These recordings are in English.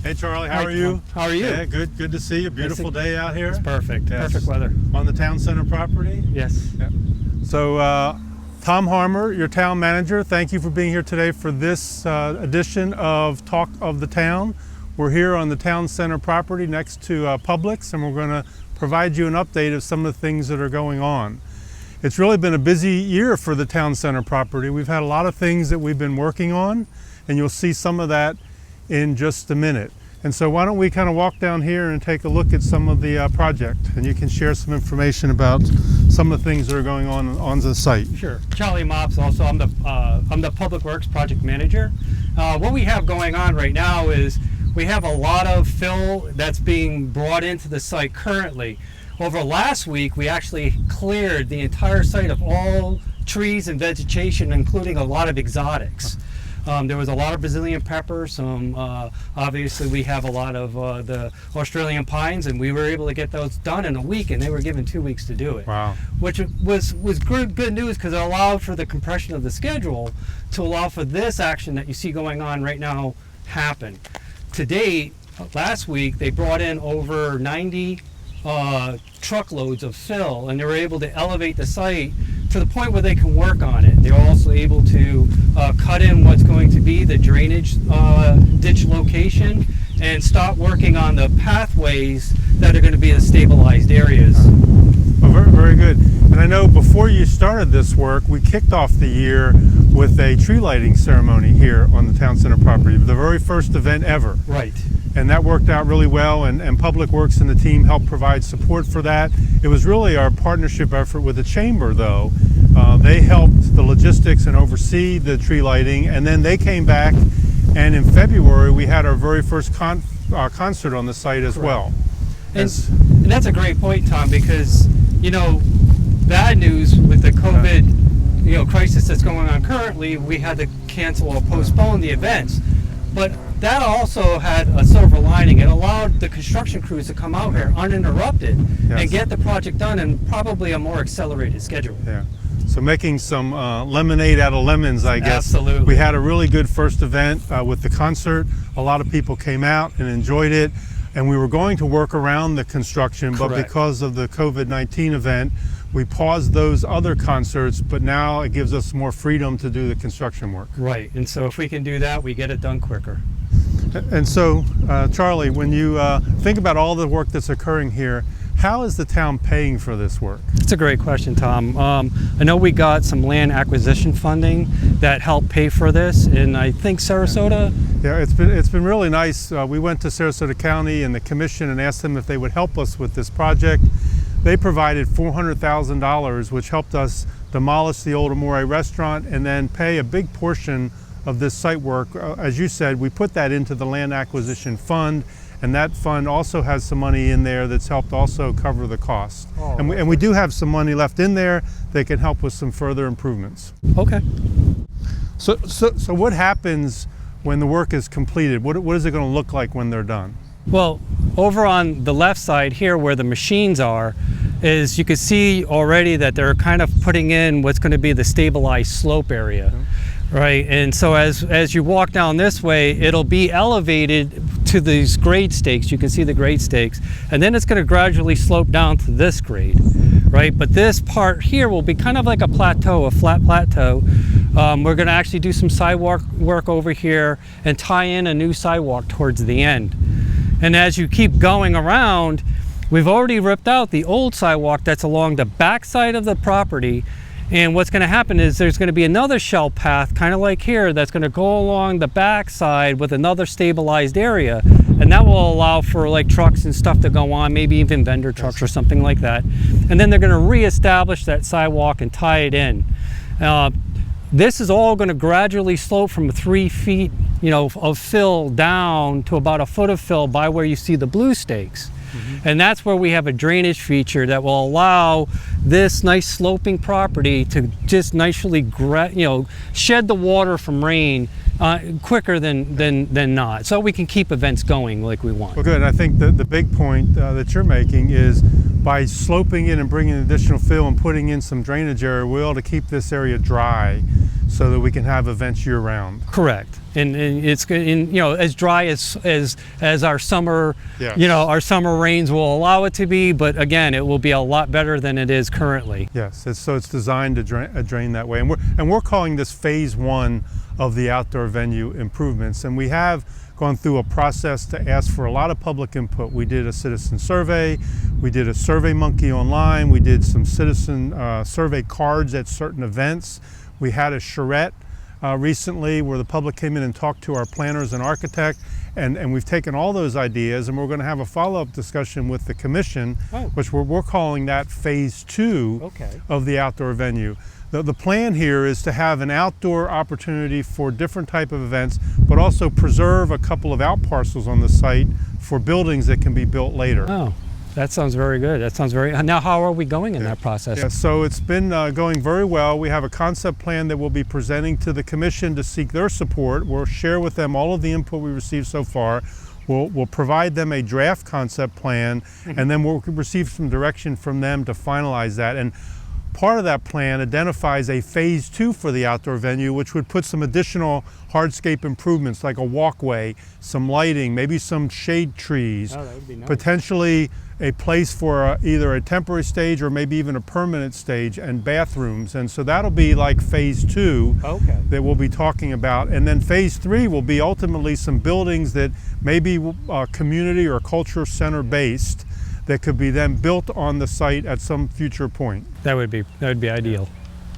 Hey Charlie, how Hi, are you? Tom. How are you? Yeah, good to see you. Beautiful day out here. It's perfect. Yes. Perfect weather. On the town center property? Yes. Yeah. So Tom Harmer, your town manager, thank you for being here today for this edition of Talk of the Town. We're here on the town center property next to Publix, and we're going to provide you an update of some of the things that are going on. It's really been a busy year for the town center property. We've had a lot of things that we've been working on, and you'll see some of that in just a minute. And so why don't we kind of walk down here and take a look at some of the project, and you can share some information about some of the things that are going on the site. Sure. Charlie Mopps, also I'm the Public Works Project Manager. What we have going on right now is we have a lot of fill that's being brought into the site currently. Over last week, we actually cleared the entire site of all trees and vegetation, including a lot of exotics. There was a lot of Brazilian pepper, obviously we have a lot of the Australian pines, and we were able to get those done in a week, and they were given 2 weeks to do it. Wow. Which was good news, because it allowed for the compression of the schedule to allow for this action that you see going on right now happen. To date, last week, they brought in over 90 truckloads of fill, and they were able to elevate the site to the point where they can work on it. They're also able to cut in what's going to be the drainage ditch location and start working on the pathways that are going to be the stabilized areas. Well, very good. And I know before you started this work, we kicked off the year with a tree lighting ceremony here on the town center property, the very first event ever. Right. And that worked out really well, and Public Works and the team helped provide support for that. It was really our partnership effort with the chamber, though. They helped the logistics and oversee the tree lighting, and then they came back, and in February we had our very first concert on the site as well. And that's a great point, Tom, because, you know, bad news with the COVID crisis that's going on currently, we had to cancel or postpone the events. But that also had a silver lining. It allowed the construction crews to come out here uninterrupted and get the project done in probably a more accelerated schedule. Yeah. So making some lemonade out of lemons, I guess. Absolutely. We had a really good first event with the concert. A lot of people came out and enjoyed it. And we were going to work around the construction, but because of the COVID-19 event, we paused those other concerts, but now it gives us more freedom to do the construction work. Right, and so if we can do that, we get it done quicker. And so, Charlie, when you think about all the work that's occurring here, how is the town paying for this work? That's a great question, Tom. I know we got some land acquisition funding that helped pay for this, and I think Sarasota. Yeah, it's been really nice. We went to Sarasota County and the commission and asked them if they would help us with this project. They provided $400,000, which helped us demolish the old Amore restaurant and then pay a big portion of this site work. As you said, we put that into the land acquisition fund, and that fund also has some money in there that's helped also cover the cost. And we do have some money left in there that can help with some further improvements. Okay. So what happens when the work is completed? What is it going to look like when they're done? Well, over on the left side here where the machines are, is you can see already that they're kind of putting in what's going to be the stabilized slope area. Right, and so as you walk down this way, it'll be elevated to these grade stakes. You can see the grade stakes, and then it's going to gradually slope down to this grade, right? But this part here will be kind of like a plateau, a flat plateau. We're going to actually do some sidewalk work over here and tie in a new sidewalk towards the end. And as you keep going around, we've already ripped out the old sidewalk that's along the back side of the property. And what's going to happen is there's going to be another shell path, kind of like here, that's going to go along the back side with another stabilized area. And that will allow for like trucks and stuff to go on, maybe even vendor trucks or something like that. And then they're going to reestablish that sidewalk and tie it in. This is all going to gradually slope from 3 feet, of fill down to about 1 foot of fill by where you see the blue stakes. And that's where we have a drainage feature that will allow this nice sloping property to just nicely, shed the water from rain quicker than not, so we can keep events going like we want. Well, good. I think the big point that you're making is by sloping it and bringing additional fill and putting in some drainage area, we're able to keep this area dry so that we can have events year round. Correct, and it's as dry as our summer, Yes. our summer rains will allow it to be. But again, it will be a lot better than it is currently. Yes, so it's designed to drain that way, and we're calling this phase 1 of the outdoor venue improvements, and we have gone through a process to ask for a lot of public input. We did a citizen survey, we did a Survey Monkey online, we did some citizen survey cards at certain events. We had a charrette recently where the public came in and talked to our planners and architect, and we've taken all those ideas, and we're going to have a follow-up discussion with the commission, which we're calling that phase 2 of the outdoor venue. The plan here is to have an outdoor opportunity for different type of events, but also preserve a couple of out parcels on the site for buildings that can be built later. Oh, that sounds very good. That sounds very. Now, how are we going in that process? Yeah, so it's been going very well. We have a concept plan that we'll be presenting to the commission to seek their support. We'll share with them all of the input we received so far. We'll provide them a draft concept plan, and then we'll receive some direction from them to finalize that. And part of that plan identifies a phase 2 for the outdoor venue, which would put some additional hardscape improvements like a walkway, some lighting, maybe some shade trees, that would be nice. Potentially a place for either a temporary stage or maybe even a permanent stage, and bathrooms. And so that'll be like phase 2 that we'll be talking about. And then phase 3 will be ultimately some buildings that may be community or culture center based, that could be then built on the site at some future point. That would be ideal.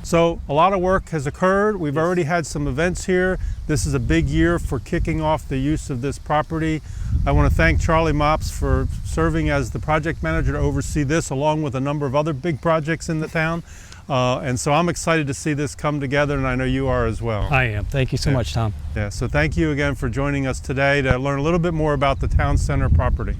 So a lot of work has occurred. We've already had some events here. This is a big year for kicking off the use of this property. I want to thank Charlie Mopps for serving as the project manager to oversee this, along with a number of other big projects in the town. And so I'm excited to see this come together, and I know you are as well. I am. Thank you so much, Tom. Yeah, so thank you again for joining us today to learn a little bit more about the town center property.